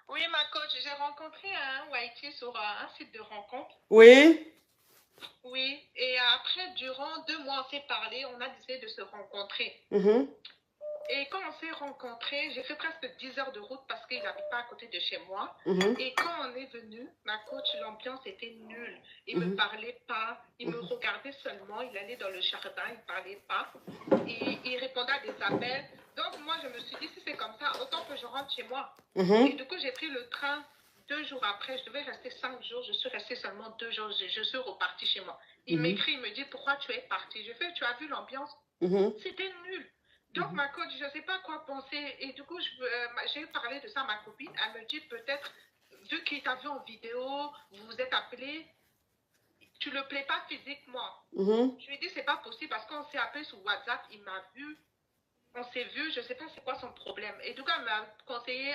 Oui, ma coach, j'ai rencontré un Whitey sur un site de rencontre. Oui. Oui, et après, durant 2 mois, on s'est parlé, on a décidé de se rencontrer. Mhm. Et quand on s'est rencontrés, j'ai fait presque 10 heures de route parce qu'il n'habite pas à côté de chez moi. Mhm. Et quand on est venu, ma coach, l'ambiance était nulle. Il ne me Mhm. parlait pas, il me regardait seulement, il allait dans le jardin, il ne parlait pas. Il répondait à des appels. Donc moi, je me suis dit, si c'est comme ça, autant que je rentre chez moi. Mhm. Et du coup, j'ai pris le train 2 jours après. Je devais rester 5 jours. Je suis restée seulement 2 jours. Je suis repartie chez moi. Il m'écrit, il me dit, pourquoi tu es partie? Je fais, tu as vu l'ambiance? Mhm. C'était nul. Donc, ma coach, je ne sais pas quoi penser. Et du coup, j'ai parlé de ça à ma copine. Elle me dit peut-être, vu qu'il t'a vu en vidéo, vous vous êtes appelé, tu ne le plais pas physiquement. Mhm. Je lui ai dit, c'est pas possible parce qu'on s'est appelé sur WhatsApp, il m'a vu, on s'est vu, je ne sais pas c'est quoi son problème. Et du coup, elle m'a conseillé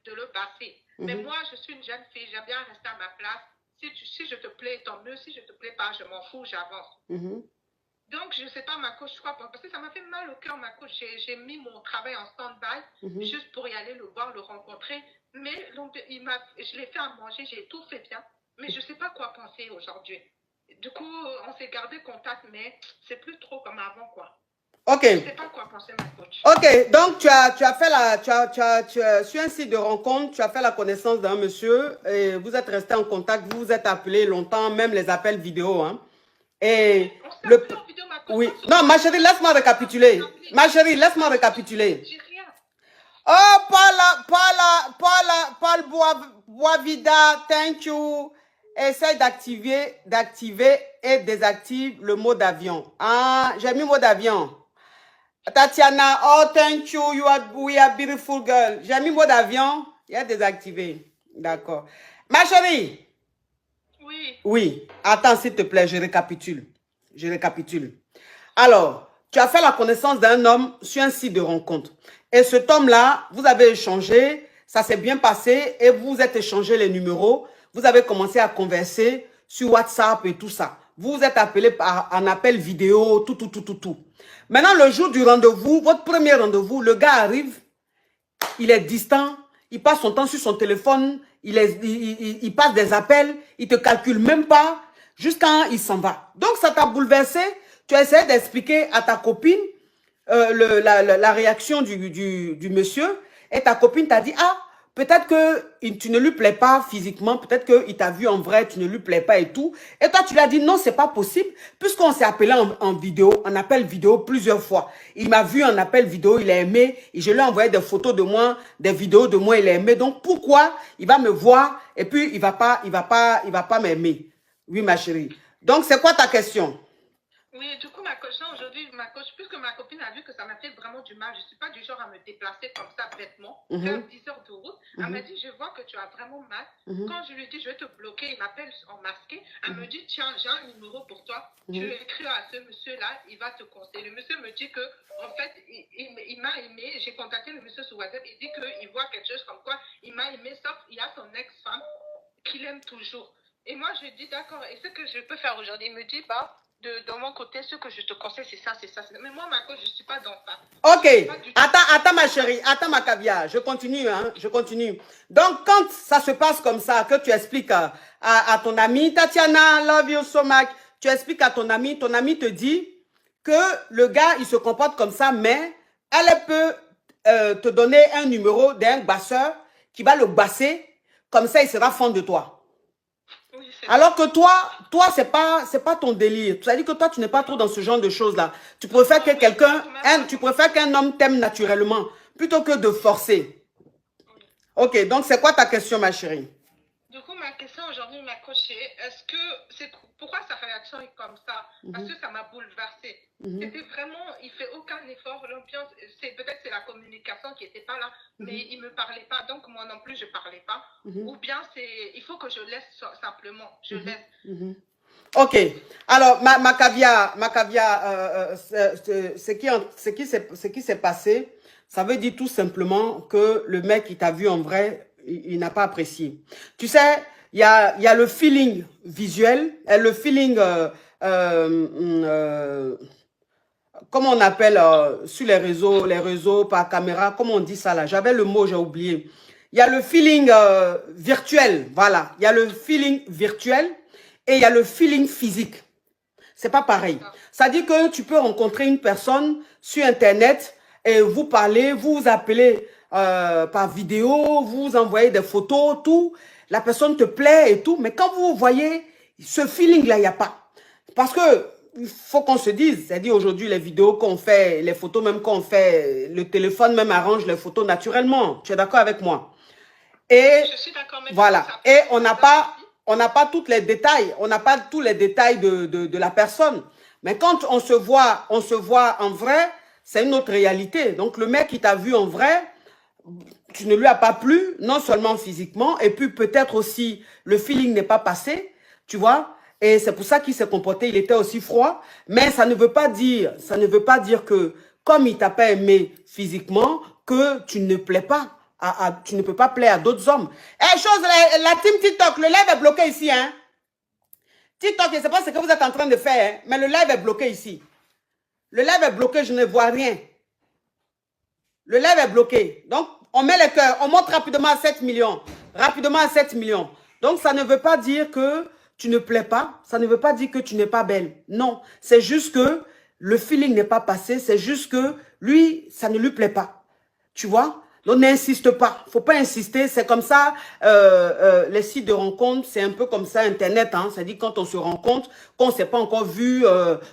de le passer. Mais moi, je suis une jeune fille, j'aime bien rester à ma place. Si je te plais, tant mieux. Si je ne te plais pas, je m'en fous, j'avance. Donc, je ne sais pas, ma coach, quoi, parce que ça m'a fait mal au cœur, ma coach. J'ai mis mon travail en stand-by juste pour y aller le voir, le rencontrer. Mais donc, je l'ai fait à manger, j'ai tout fait bien. Mais je ne sais pas quoi penser aujourd'hui. Du coup, on s'est gardé contact, mais c'est plus trop comme avant, quoi. Ok. Je ne sais pas quoi penser, ma coach. Ok, donc tu as fait sur un site de rencontre, tu as fait la connaissance d'un monsieur et vous êtes resté en contact, vous vous êtes appelé longtemps, même les appels vidéo, hein. Et On s'est le, appelé en vidéo, ma coach. oui, non, ma chérie, laisse-moi récapituler. Ma chérie, laisse-moi récapituler. J'ai rien. Oh, Paul Boisvida, thank you. Essaye d'activer et désactive le mode avion. Ah, j'ai mis mode avion. Tatiana, oh, thank you, we are beautiful girl. J'ai mis mode avion, il a désactivé. D'accord. Ma chérie. Oui. Oui, attends, s'il te plaît, je récapitule. Je récapitule. Alors, tu as fait la connaissance d'un homme sur un site de rencontre. Et cet homme-là, vous avez échangé, ça s'est bien passé et vous êtes échangé les numéros. Vous avez commencé à converser sur WhatsApp et tout ça. Vous vous êtes appelé par un appel vidéo, tout. Maintenant, le jour du rendez-vous, votre premier rendez-vous, le gars arrive, il est distant, il passe son temps sur son téléphone, il passe des appels, il ne te calcule même pas jusqu'à il s'en va. Donc, ça t'a bouleversé. Tu as essayé d'expliquer à ta copine la réaction du monsieur et ta copine t'a dit, ah, peut-être que tu ne lui plais pas physiquement, peut-être qu'il t'a vu en vrai, tu ne lui plais pas et tout. Et toi, tu lui as dit, non, c'est pas possible, puisqu'on s'est appelé en vidéo, en appel vidéo plusieurs fois. Il m'a vu en appel vidéo, il a aimé, et je lui ai envoyé des photos de moi, des vidéos de moi, il a aimé. Donc, pourquoi il va me voir et puis il va pas m'aimer? Oui, ma chérie. Donc, c'est quoi ta question? Oui, du coup, ma coach, aujourd'hui, puisque ma copine a vu que ça m'a fait vraiment du mal, je ne suis pas du genre à me déplacer comme ça bêtement, faire 10 heures de route. Elle m'a dit, je vois que tu as vraiment mal. Quand je lui dis, je vais te bloquer, il m'appelle en masqué. Elle me dit, tiens, j'ai un numéro pour toi. Tu écris à ce monsieur-là, il va te conseiller. Le monsieur me dit que, en fait, il m'a aimé. J'ai contacté le monsieur sur WhatsApp. Il dit qu'il voit quelque chose comme quoi il m'a aimé, sauf il y a son ex-femme qu'il aime toujours. Et moi, je dis, d'accord, et ce que je peux faire aujourd'hui, il me dit, bah, de mon côté, ce que je te conseille, c'est ça, c'est ça. Mais moi, ma coach, je ne suis pas dans ça. Ok, attends ma chérie, attends ma caviar, je continue, hein, je continue. Donc, quand ça se passe comme ça, que tu expliques à ton ami, Tatiana, love you so much, tu expliques à ton ami te dit que le gars, il se comporte comme ça, mais elle peut te donner un numéro d'un basseur qui va le basser, comme ça, il sera fan de toi. Oui, alors que toi, c'est pas ton délire. C'est-à-dire que toi, tu n'es pas trop dans ce genre de choses-là. Tu préfères que tu préfères qu'un homme t'aime naturellement, plutôt que de forcer. Ok, donc c'est quoi ta question, ma chérie? Du coup, ma question aujourd'hui, ma coach, c'est pourquoi sa réaction est comme ça? Parce que ça m'a bouleversée. C'était vraiment, il fait aucun effort. L'ambiance, peut-être c'est la communication qui n'était pas là, mais il me parlait pas. Donc moi non plus, je parlais pas. Ou bien il faut que je laisse simplement. Je laisse. Ok. Alors, ma caviar, ce qui s'est passé, ça veut dire tout simplement que le mec, il t'a vu en vrai, il n'a pas apprécié. Tu sais, il y a le feeling visuel, et le feeling, comment on appelle sur les réseaux par caméra, comment on dit ça là? J'avais le mot, j'ai oublié. Il y a le feeling virtuel, voilà. Il y a le feeling virtuel et il y a le feeling physique. C'est pas pareil. Ça dit que tu peux rencontrer une personne sur Internet et vous parlez, vous vous appelez par vidéo, vous vous envoyez des photos, tout. La personne te plaît et tout. Mais quand vous voyez ce feeling-là, il n'y a pas. Parce que il faut qu'on se dise, c'est-à-dire aujourd'hui les vidéos qu'on fait, les photos même qu'on fait, le téléphone même arrange les photos naturellement. Tu es d'accord avec moi? Et je suis d'accord, mais voilà. Et on n'a pas tous les détails. On n'a pas tous les détails de la personne. Mais quand on se voit en vrai, c'est une autre réalité. Donc le mec qui t'a vu en vrai, tu ne lui as pas plu, non seulement physiquement, et puis peut-être aussi le feeling n'est pas passé, tu vois. Et c'est pour ça qu'il s'est comporté, il était aussi froid. Mais ça ne veut pas dire que comme il t'a pas aimé physiquement, que tu ne plais pas. Tu ne peux pas plaire à d'autres hommes. La team TikTok, le live est bloqué ici. Hein? TikTok, je ne sais pas ce que vous êtes en train de faire, hein, mais le live est bloqué ici. Le live est bloqué, je ne vois rien. Le live est bloqué. Donc, on met les cœurs, on monte rapidement à 7 millions. Rapidement à 7 millions. Donc, ça ne veut pas dire que tu ne plais pas. Ça ne veut pas dire que tu n'es pas belle. Non, c'est juste que le feeling n'est pas passé. C'est juste que lui, ça ne lui plaît pas. Tu vois? Donc, n'insiste pas. Il ne faut pas insister. C'est comme ça, les sites de rencontres, c'est un peu comme ça, Internet. Hein. C'est-à-dire quand on se rencontre, qu'on ne s'est pas encore vu,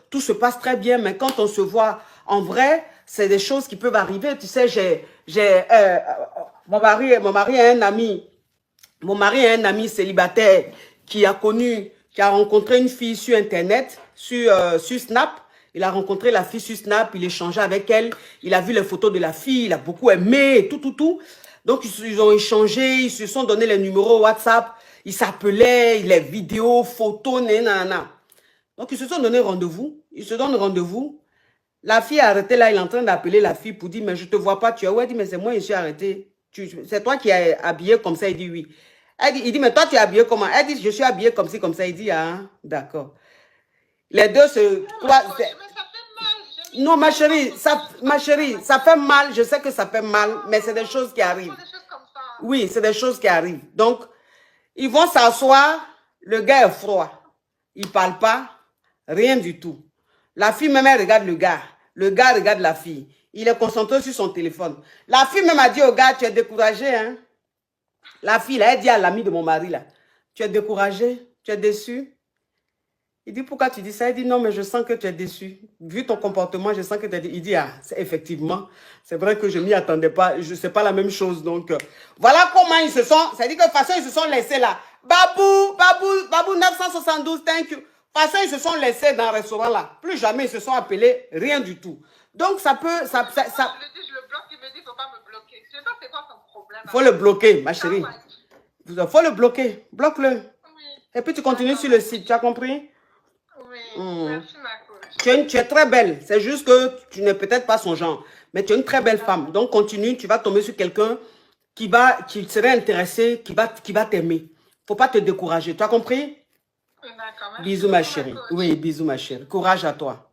tout se passe très bien. Mais quand on se voit en vrai, c'est des choses qui peuvent arriver. Tu sais, mon mari a un ami. Mon mari a un ami célibataire qui a rencontré une fille sur Internet, sur Snap. Il a rencontré la fille sur Snap, il échangeait avec elle, il a vu les photos de la fille, il a beaucoup aimé, et tout. Donc, ils ont échangé, ils se sont donné les numéros WhatsApp, ils s'appelaient, les vidéos, photos, nanana. Donc, ils se sont donné rendez-vous, ils se donnent rendez-vous. La fille a arrêté là, il est en train d'appeler la fille pour dire, mais je ne te vois pas, tu es où? Elle dit, mais c'est moi, je suis arrêté. C'est toi qui es habillé comme ça, il dit oui. Il dit, mais toi, tu es habillé comment? Elle dit, je suis habillé comme ci, comme ça. Il dit, ah, d'accord. Les deux se croisent. Non, ma chérie, ça fait mal. Je sais que ça fait mal, mais c'est des choses qui arrivent. Oui, c'est des choses qui arrivent. Donc, ils vont s'asseoir. Le gars est froid. Il ne parle pas. Rien du tout. La fille même, elle regarde le gars. Le gars regarde la fille. Il est concentré sur son téléphone. La fille même a dit au gars, tu es découragé, hein? La fille, là, elle dit à l'ami de mon mari, là, tu es découragé, tu es déçu. Il dit, pourquoi tu dis ça? Il dit, non, mais je sens que tu es déçu. Vu ton comportement, je sens que tu es déçu. Il dit, ah, effectivement, c'est vrai que je ne m'y attendais pas. Je sais pas la même chose. Donc, voilà comment ils se sont, c'est-à-dire que de toute façon, ils se sont laissés là. Babou 972, thank you. De toute façon, ils se sont laissés dans le restaurant là. Plus jamais ils se sont appelés, rien du tout. Donc, ça peut, je le dis, je le bloque, il me dit, faut pas me bloquer. Je sais pas c'est quoi son problème. Faut le bloquer, ma chérie. Il faut le bloquer. Bloque-le. Oui. Et puis, tu continues sur le site. Tu as compris? Oui, merci ma coach. Tu es très belle. C'est juste que tu n'es peut-être pas son genre. Mais tu es une très belle femme. Donc, continue. Tu vas tomber sur quelqu'un qui serait intéressé, qui va t'aimer. Il ne faut pas te décourager. Tu as compris? D'accord. Bisous, ma chérie. Oui, bisous, ma chérie. Courage à toi.